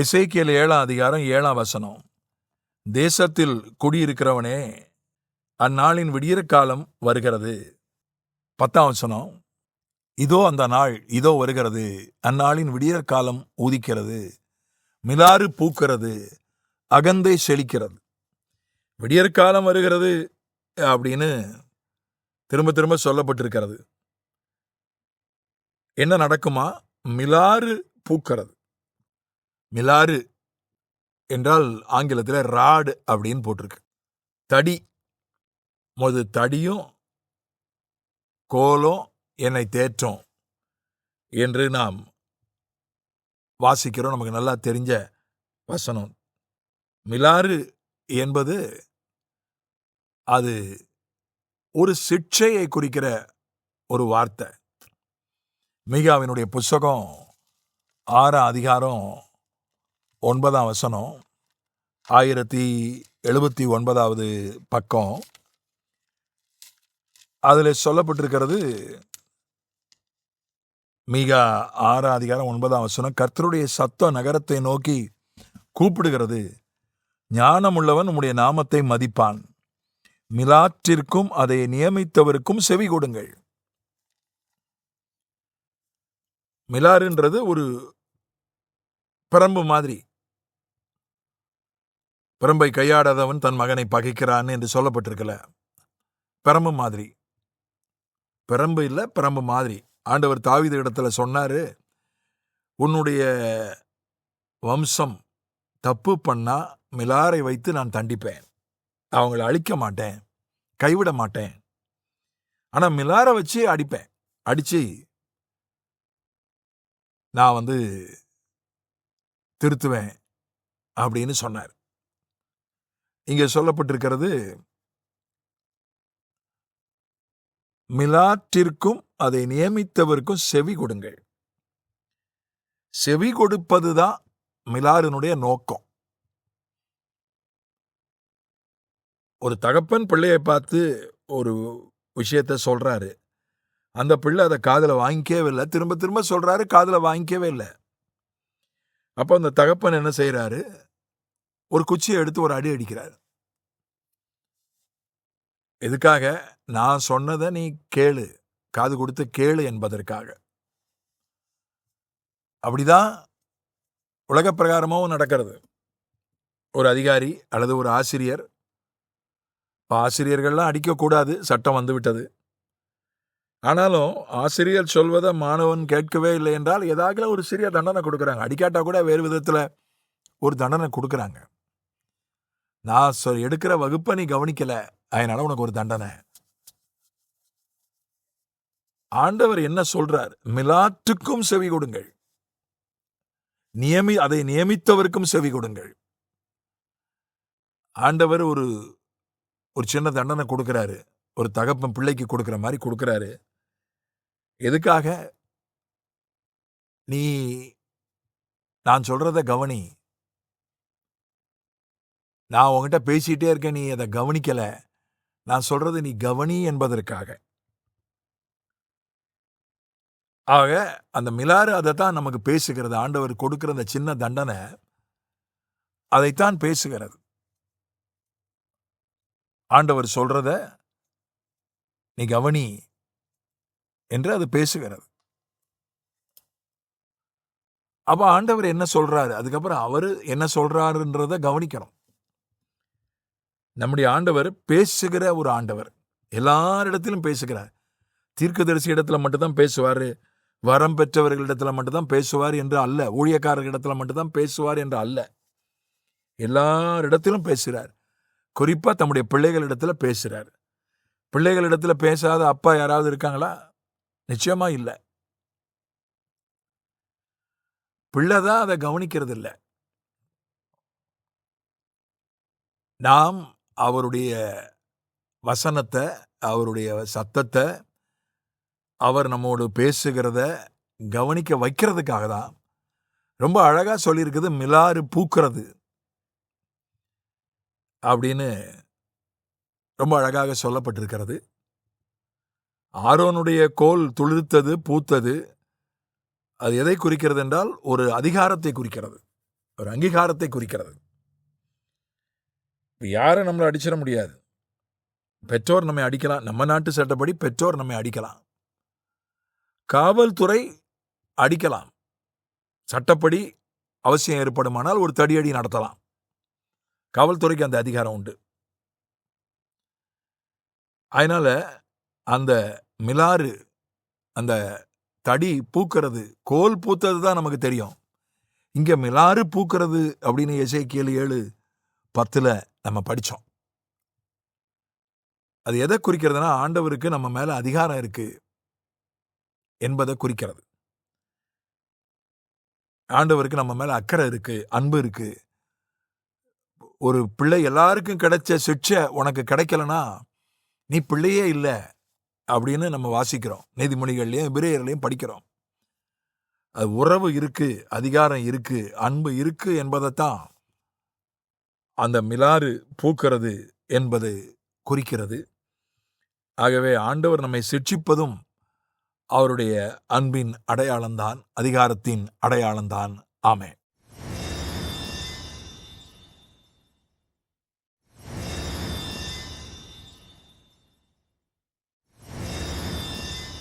எசேக்கியேல் 7ஆம் அதிகாரம் 7ஆம் வசனம். தேசத்தில் குடியிருக்கிறவனே, அந்நாளின் விடியற்காலம் வருகிறது. 10ஆம் வசனம். இதோ அந்த நாள் இதோ வருகிறது, அந்நாளின் விடியற்காலம் உதிக்கிறது, மிலாறு பூக்கிறது, அகந்தை செழிக்கிறது. விடியற்காலம் வருகிறது அப்படின்னு திரும்ப திரும்ப சொல்லப்பட்டிருக்கிறது. என்ன நடக்குமா? மிலாறு பூக்கிறது. மிலாறு என்றால் ஆங்கிலத்தில் ராடு அப்படின்னு போட்டிருக்கு. தடி. தடியும் கோலும் என்னை தேற்றும் என்று நாம் வாசிக்கிறோம். நமக்கு நல்லா தெரிஞ்ச வசனம். மிலாறு என்பது அது ஒரு சிட்சையை குறிக்கிற ஒரு வார்த்தை. மீகாவினுடைய புஸ்தகம் 6ஆம் அதிகாரம் 9ஆம் வசனம், 1079வது பக்கம். அதில் சொல்லப்பட்டிருக்கிறது, மீகா 6ஆம் அதிகாரம் 9ஆம் வசனம், கர்த்தருடைய சத்தம் நகரத்தை நோக்கி கூப்பிடுகிறது, ஞானமுள்ளவன் உம்முடைய நாமத்தை மதிப்பான், மிலாற்றிற்கும் அதை நியமித்தவருக்கும் செவி கொடுங்கள். மிலாறுன்றது ஒரு பிரம்பு மாதிரி. பிரம்பை கையாடாதவன் தன் மகனை பகைக்கிறான் என்று சொல்லப்பட்டிருக்கல. பிரம்பு மாதிரி. பிரம்பு இல்லை, பிரம்பு மாதிரி. ஆண்டவர் தாவீது இடத்துல சொன்னாரு, உன்னுடைய வம்சம் தப்பு பண்ணா மிலாரை வைத்து நான் தண்டிப்பேன், அவங்கள அழிக்க மாட்டேன், கைவிட மாட்டேன், ஆனா மிலாரை வச்சு அடிப்பேன், அடிச்சு நான் திருத்துவேன் அப்படின்னு சொன்னார். இங்க சொல்லப்பட்டிருக்கிறது, மிலாற்றிற்கும் அதை நியமித்தவருக்கும் செவி கொடுங்கள். செவி கொடுப்பதுதான் மிலாறினுடைய நோக்கம். ஒரு தகப்பன் பிள்ளையை பார்த்து ஒரு விஷயத்த சொல்றாரு, அந்த பிள்ளை அதை காதுல வாங்கிக்கவே இல்லை, திரும்ப திரும்ப சொல்றாரு, காதுல வாங்கிக்கவே இல்லை. அப்போ அந்த தகப்பன் என்ன செய்யறாரு? ஒரு குச்சியை எடுத்து ஒரு அடி அடிக்கிறார். எதுக்காக? நான் சொன்னதை நீ கேளு, காது கொடுத்து கேளு என்பதற்காக. அப்படிதான் உலக பிரகாரமும் நடக்கிறது. ஒரு அதிகாரி அல்லது ஒரு ஆசிரியர், ஆசிரியர்கள்லாம் அடிக்கக்கூடாது, சட்டம் வந்துவிட்டது. ஆனாலும் ஆசிரியர் சொல்வதை மாணவன் கேட்கவே இல்லை என்றால் ஏதாவது ஒரு சிறிய தண்டனை கொடுக்குறாங்க. அடிக்காட்டா கூட வேறு விதத்தில் ஒரு தண்டனை கொடுக்குறாங்க. நான் எடுக்கிற வகுப்பை நீ கவனிக்கல, அதனால உனக்கு ஒரு தண்டனை. ஆண்டவர் என்ன சொல்றார்? மிலாற்றுக்கும் செவி கொடுங்கள், அதை நியமித்தவருக்கும் செவி கொடுங்கள். ஆண்டவர் ஒரு சின்ன தண்டனை கொடுக்கிறாரு, ஒரு தகப்பன் பிள்ளைக்கு கொடுக்கிற மாதிரி கொடுக்கிறாரு. எதுக்காக? நீ நான் சொல்றத கவனி, நான் உங்ககிட்ட பேசிட்டே இருக்கேன், நீ அதை கவனிக்கல, நான் சொல்றது நீ கவனி என்பதற்காக. ஆக அந்த மிலாறு அதைத்தான் நமக்கு பேசுகிறது. ஆண்டவர் கொடுக்கிற அந்த சின்ன தண்டனை அதைத்தான் பேசுகிறது. ஆண்டவர் சொல்றத நீ கவனி என்று அது பேசுகிறது. அப்ப ஆண்டவர் என்ன சொல்றாரு, அதுக்கப்புறம் அவரு என்ன சொல்றாருன்றத கவனிக்கணும். நம்முடைய ஆண்டவர் பேசுகிற ஒரு ஆண்டவர், எல்லாரிடத்திலும் பேசுகிறார். தீர்க்கதரிசி இடத்துல மட்டும்தான் பேசுவாரு, வரம் பெற்றவர்களிடத்துல மட்டும்தான் பேசுவார் என்று அல்ல, ஊழியக்காரர்களிடத்துல மட்டும்தான் பேசுவார் என்று அல்ல, எல்லாரிடத்திலும் பேசுகிறார். குறிப்பா தம்முடைய பிள்ளைகளிடத்துல பேசுறார். பிள்ளைகளிடத்துல பேசாத அப்பா யாராவது இருக்காங்களா? நிச்சயமா இல்லை. பிள்ளைதான் அதை கவனிக்கிறது இல்லை. நாம் அவருடைய வசனத்தை, அவருடைய சத்தத்தை, அவர் நம்மோடு பேசுகிறத கவனிக்க வைக்கிறதுக்காக தான். ரொம்ப அழகா சொல்லியிருக்குது, மிலாறு பூக்கிறது அப்படின்னு ரொம்ப அழகாக சொல்லப்பட்டிருக்கிறது. ஆரோனுடைய கோல் துளிர்த்தது, பூத்தது. அது எதை குறிக்கிறது என்றால் ஒரு அதிகாரத்தை குறிக்கிறது. ஒரு அங்கீகாரத்தை குறிக்கிறது. யாரும் நம்மளை அடிச்சிட முடியாது. பெற்றோர் நம்மை அடிக்கலாம், நம்ம நாட்டு சட்டப்படி பெற்றோர் நம்மை அடிக்கலாம், காவல்துறை அடிக்கலாம், சட்டப்படி அவசியம் ஏற்படுமானால் ஒரு தடியடி நடத்தலாம். காவல்துறைக்கு அந்த அதிகாரம் உண்டு. அதனால அந்த மிலாறு, அந்த தடி பூக்கிறது, கோல் பூத்தது தான் நமக்கு தெரியும். இங்க மிலாறு பூக்கிறது அப்படின்னு எசேக்கியேல் 7:10 நம்ம படிச்சோம். அது எதை குறிக்கிறதுனா, ஆண்டவருக்கு நம்ம மேல அதிகாரம் இருக்கு என்பதை குறிக்கிறது. ஆண்டவருக்கு நம்ம மேல அக்கறை இருக்கு, அன்பு இருக்கு. ஒரு பிள்ளை எல்லாருக்கும் கிடைச்ச சிக்ஷை உனக்கு கிடைக்கலனா நீ பிள்ளையே இல்லை அப்படின்னு நம்ம வாசிக்கிறோம். நீதிமொழிகள்லையும் எபிரேயர்லையும் படிக்கிறோம். அது உறவு இருக்கு, அதிகாரம் இருக்கு, அன்பு இருக்கு என்பதைத்தான் அந்த மிலாறு பூக்கிறது என்பது குறிக்கிறது. ஆகவே ஆண்டவர் நம்மை சிட்சிப்பதும் அவருடைய அன்பின் அடையாளம்தான், அதிகாரத்தின் அடையாளம்தான். ஆமென்.